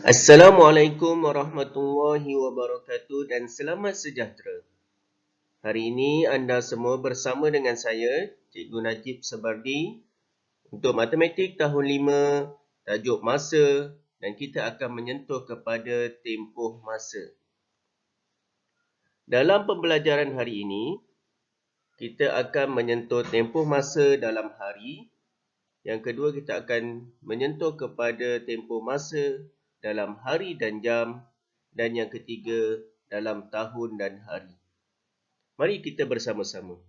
Assalamualaikum warahmatullahi wabarakatuh dan selamat sejahtera. Hari ini anda semua bersama dengan saya, Cikgu Najib Sebardi, untuk Matematik tahun 5, tajuk masa, dan kita akan menyentuh kepada tempoh masa. Dalam pembelajaran hari ini, kita akan menyentuh tempoh masa dalam hari. Yang kedua, kita akan menyentuh kepada tempoh masa dalam hari dan jam. Dan yang ketiga, dalam tahun dan hari. Mari kita bersama-sama.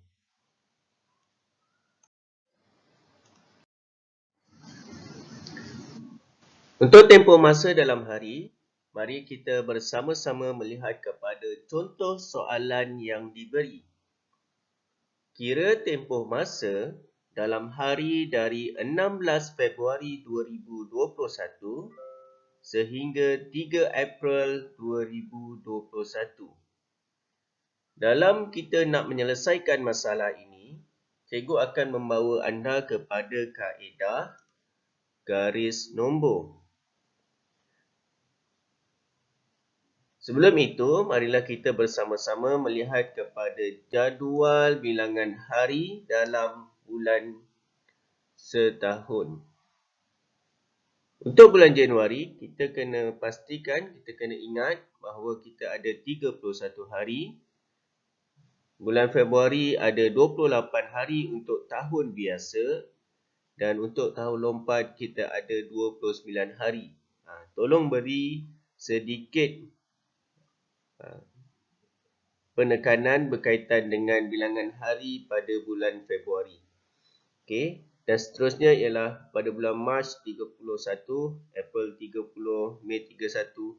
Untuk tempoh masa dalam hari, mari kita bersama-sama melihat kepada contoh soalan yang diberi. Kira tempoh masa dalam hari dari 16 Februari 2021 sehingga 3 April 2021. Dalam kita nak menyelesaikan masalah ini, cikgu akan membawa anda kepada kaedah garis nombor. Sebelum itu, marilah kita bersama-sama melihat kepada jadual bilangan hari dalam bulan setahun. Untuk bulan Januari, kita kena pastikan, kita kena ingat bahawa kita ada 31 hari. Bulan Februari ada 28 hari untuk tahun biasa. Dan untuk tahun lompat kita ada 29 hari. Tolong beri sedikit penekanan berkaitan dengan bilangan hari pada bulan Februari. Okey, dan seterusnya ialah pada bulan Mac 31, April 30, Mei 31,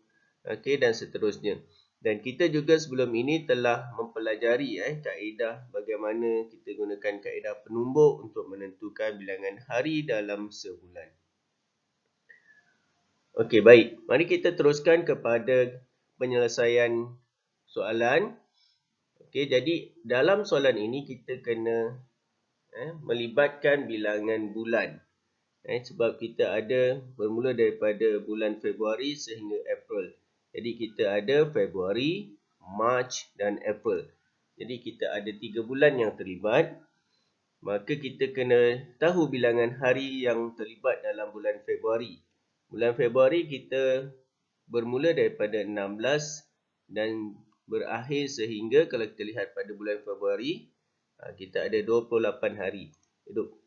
okey, dan seterusnya. Dan kita juga sebelum ini telah mempelajari kaedah bagaimana kita gunakan kaedah penumbuk untuk menentukan bilangan hari dalam sebulan. Okey, baik. Mari kita teruskan kepada penyelesaian soalan. Okey, jadi dalam soalan ini kita kena melibatkan bilangan bulan. Sebab kita ada bermula daripada bulan Februari sehingga April. Jadi kita ada Februari, Mac dan April. Jadi kita ada 3 bulan yang terlibat. Maka kita kena tahu bilangan hari yang terlibat dalam bulan Februari. Bulan Februari kita bermula daripada 16 dan berakhir sehingga kalau kita lihat pada bulan Februari, kita ada 28 hari.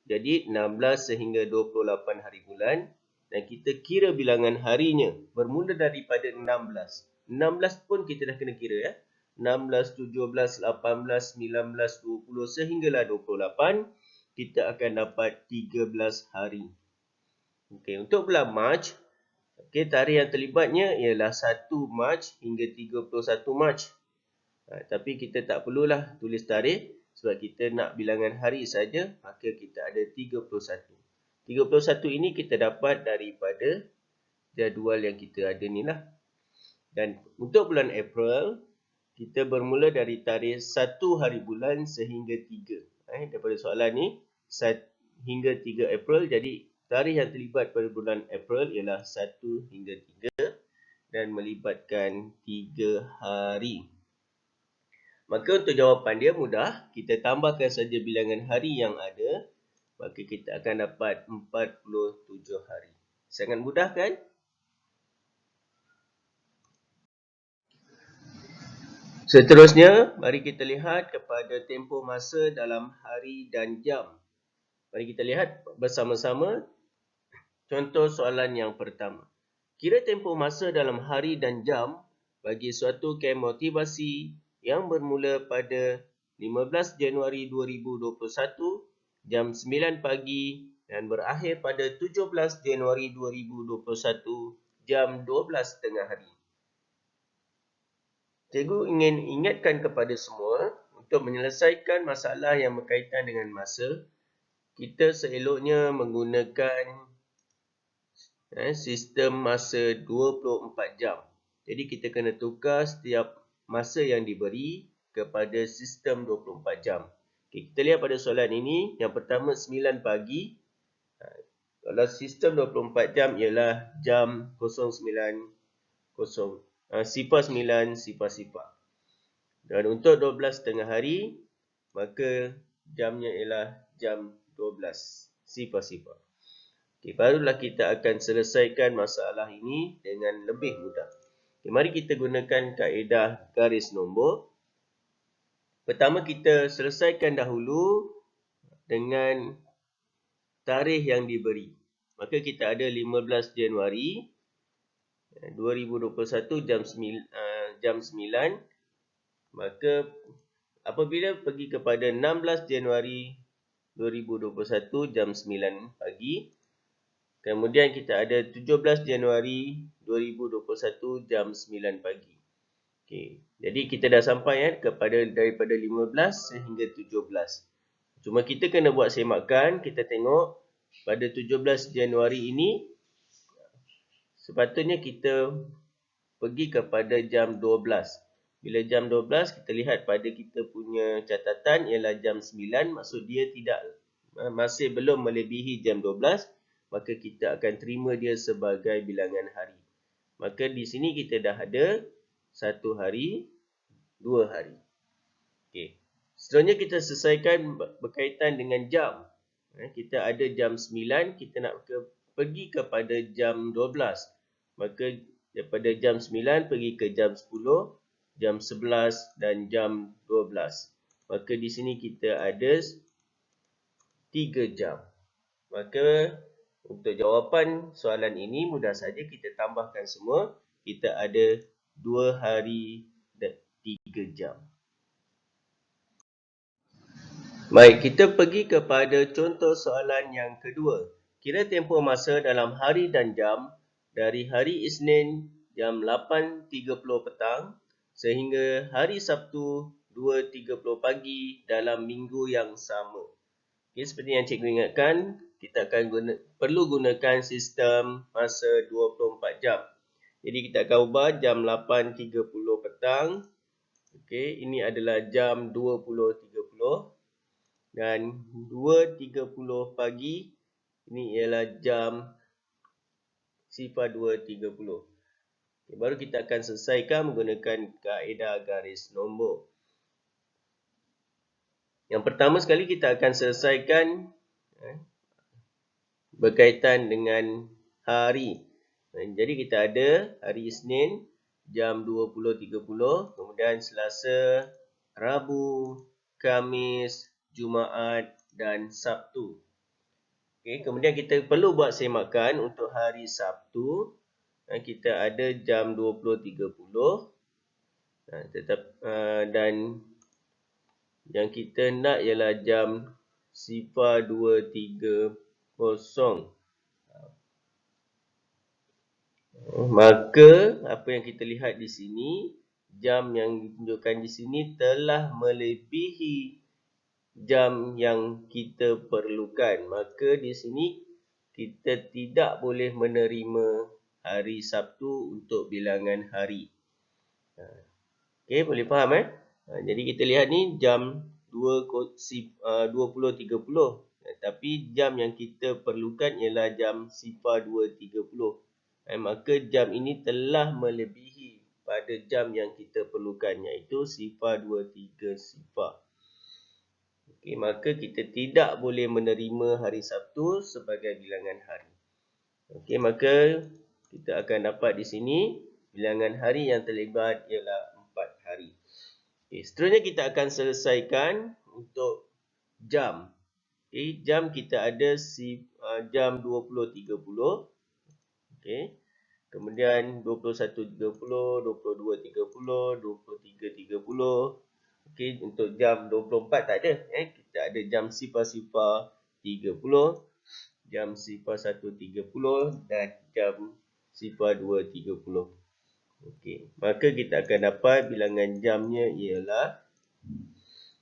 Jadi 16 sehingga 28 hari bulan dan kita kira bilangan harinya bermula daripada 16. 16 pun kita dah kena kira 16, 17, 18, 19, 20 sehinggalah 28 kita akan dapat 13 hari. Okey, untuk bulan Mac, tarikh yang terlibatnya ialah 1 Mac hingga 31 Mac. Tapi kita tak perlulah tulis tarikh sebab kita nak bilangan hari saja, maka kita ada 31. 31 ini kita dapat daripada jadual yang kita ada ni lah. Dan untuk bulan April, kita bermula dari tarikh 1 hari bulan sehingga 3. Daripada soalan ni, hingga 3 April, jadi tarikh yang terlibat pada bulan April ialah 1 hingga 3 dan melibatkan 3 hari. Maka untuk jawapan dia mudah, kita tambahkan saja bilangan hari yang ada, maka kita akan dapat 47 hari. Sangat mudah kan? Seterusnya, mari kita lihat kepada tempoh masa dalam hari dan jam. Mari kita lihat bersama-sama contoh soalan yang pertama. Kira tempoh masa dalam hari dan jam bagi suatu kem motivasi yang bermula pada 15 Januari 2021 jam 9 pagi dan berakhir pada 17 Januari 2021 jam 12 tengah hari. Cikgu ingin ingatkan kepada semua untuk menyelesaikan masalah yang berkaitan dengan masa, kita seeloknya menggunakan sistem masa 24 jam. Jadi kita kena tukar setiap masa yang diberi kepada sistem 24 jam. Okay, kita lihat pada soalan ini, yang pertama 9 pagi. Kalau sistem 24 jam ialah jam 09 sifar 9 sifar-sifar. Dan untuk 12 tengah hari, maka jamnya ialah jam 12 sifar-sifar. Okay, barulah kita akan selesaikan masalah ini dengan lebih mudah. Okay, mari kita gunakan kaedah garis nombor. Pertama, kita selesaikan dahulu dengan tarikh yang diberi. Maka kita ada 15 Januari 2021 jam 9. Maka apabila pergi kepada 16 Januari 2021 jam 9 pagi, kemudian kita ada 17 Januari 2021 jam 9 pagi. Okey, jadi kita dah sampai daripada 15 sehingga 17. Cuma kita kena buat semakan. Kita tengok pada 17 Januari ini sepatutnya kita pergi kepada jam 12. Bila jam 12, kita lihat pada kita punya catatan ialah jam 9. Maksud dia masih belum melebihi jam 12. Maka kita akan terima dia sebagai bilangan hari. Maka di sini kita dah ada 1 hari, 2 hari. Okey. Seterusnya kita selesaikan berkaitan dengan jam. Kita ada jam 9, kita nak pergi kepada jam 12. Maka daripada jam 9 pergi ke jam 10, jam 11 dan jam 12. Maka di sini kita ada 3 jam. Maka untuk jawapan soalan ini mudah saja kita tambahkan semua. Kita ada 2 hari dan 3 jam. Baik, kita pergi kepada contoh soalan yang kedua. Kira tempoh masa dalam hari dan jam dari hari Isnin jam 8.30 petang sehingga hari Sabtu 2.30 pagi dalam minggu yang sama. Okay, seperti yang cikgu ingatkan, kita akan perlu gunakan sistem masa 24 jam. Jadi kita akan ubah jam 8.30 petang. Okay, ini adalah jam 20.30. Dan 2.30 pagi, ini ialah jam 02.30. Okay, baru kita akan selesaikan menggunakan kaedah garis nombor. Yang pertama sekali kita akan selesaikan berkaitan dengan hari. Jadi kita ada hari Isnin jam 20.30, kemudian Selasa, Rabu, Khamis, Jumaat dan Sabtu. Okay, kemudian kita perlu buat semakan untuk hari Sabtu. Kita ada jam 20.30. Dan yang kita nak ialah jam 02.30. Maka apa yang kita lihat di sini, jam yang ditunjukkan di sini telah melebihi jam yang kita perlukan. Maka di sini kita tidak boleh menerima hari Sabtu untuk bilangan hari. Okey, boleh faham Jadi kita lihat ni jam 20.30. Tapi jam yang kita perlukan ialah jam 02.30. Maka jam ini telah melebihi pada jam yang kita perlukan, iaitu 02.30. Okay, maka kita tidak boleh menerima hari Sabtu sebagai bilangan hari. Okey, maka kita akan dapat di sini bilangan hari yang terlibat ialah 4 hari. Okay, seterusnya kita akan selesaikan untuk jam. Okay, jam kita ada jam 20.30. Okay. Kemudian 21.30, 22.30, 23.30. Okey, untuk jam 24 tak ada. Kita ada jam 00.30, jam 01.30 dan jam 02.30. Okey, maka kita akan dapat bilangan jamnya ialah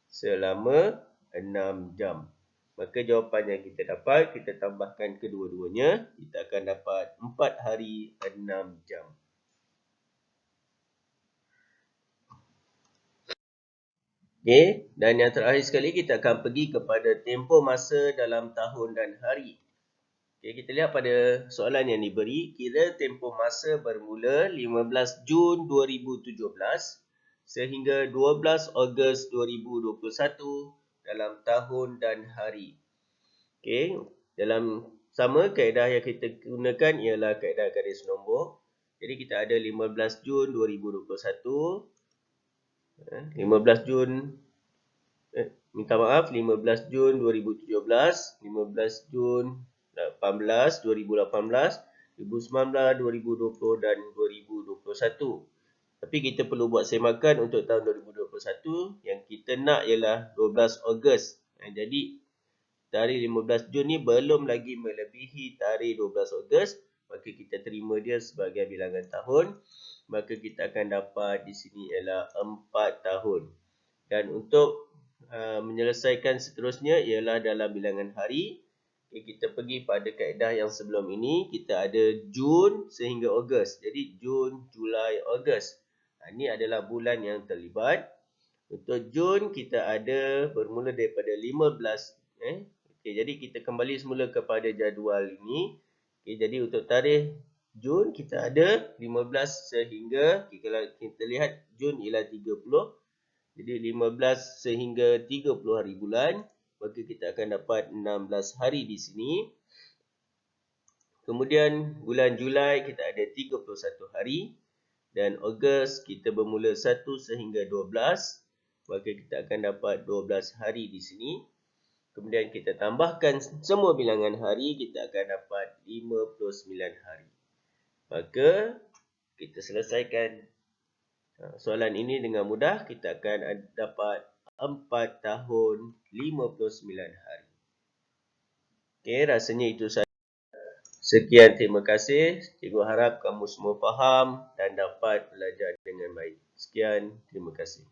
selama 6 jam. Maka jawapan yang kita dapat, kita tambahkan kedua-duanya, kita akan dapat 4 hari 6 jam. Okey, dan yang terakhir sekali kita akan pergi kepada tempoh masa dalam tahun dan hari. Okay, kita lihat pada soalan yang diberi. Kira tempoh masa bermula 15 Jun 2017 sehingga 12 Ogos 2021 dalam tahun dan hari. Okay, dalam sama kaedah yang kita gunakan ialah kaedah garis nombor. Jadi kita ada 15 Jun 2021, 15 Jun minta maaf 15 Jun 2017, 15 Jun 18 2018, 2019, 2020 dan 2021. Tapi kita perlu buat semakan untuk tahun 2021. Yang kita nak ialah 12 Ogos. Jadi tarikh 15 Jun ni belum lagi melebihi tarikh 12 Ogos, maka kita terima dia sebagai bilangan tahun. Maka kita akan dapat di sini ialah 4 tahun. Dan untuk menyelesaikan seterusnya ialah dalam bilangan hari. Kita pergi pada kaedah yang sebelum ini. Kita ada Jun sehingga Ogos. Jadi Jun, Julai, Ogos. Ini adalah bulan yang terlibat. Untuk Jun kita ada bermula daripada 15. Okay, jadi kita kembali semula kepada jadual ini. Okay, jadi untuk tarikh Jun kita ada 15 sehingga kita lihat Jun ialah 30. Jadi 15 sehingga 30 hari bulan, maka kita akan dapat 16 hari di sini. Kemudian bulan Julai kita ada 31 hari dan Ogos kita bermula 1 sehingga 12, maka kita akan dapat 12 hari di sini. Kemudian kita tambahkan semua bilangan hari, kita akan dapat 59 hari. Maka kita selesaikan soalan ini dengan mudah. Kita akan dapat 4 tahun 59 hari. Okey, rasanya itu saja. Sekian, terima kasih. Cikgu harap kamu semua faham dan dapat belajar dengan baik. Sekian, terima kasih.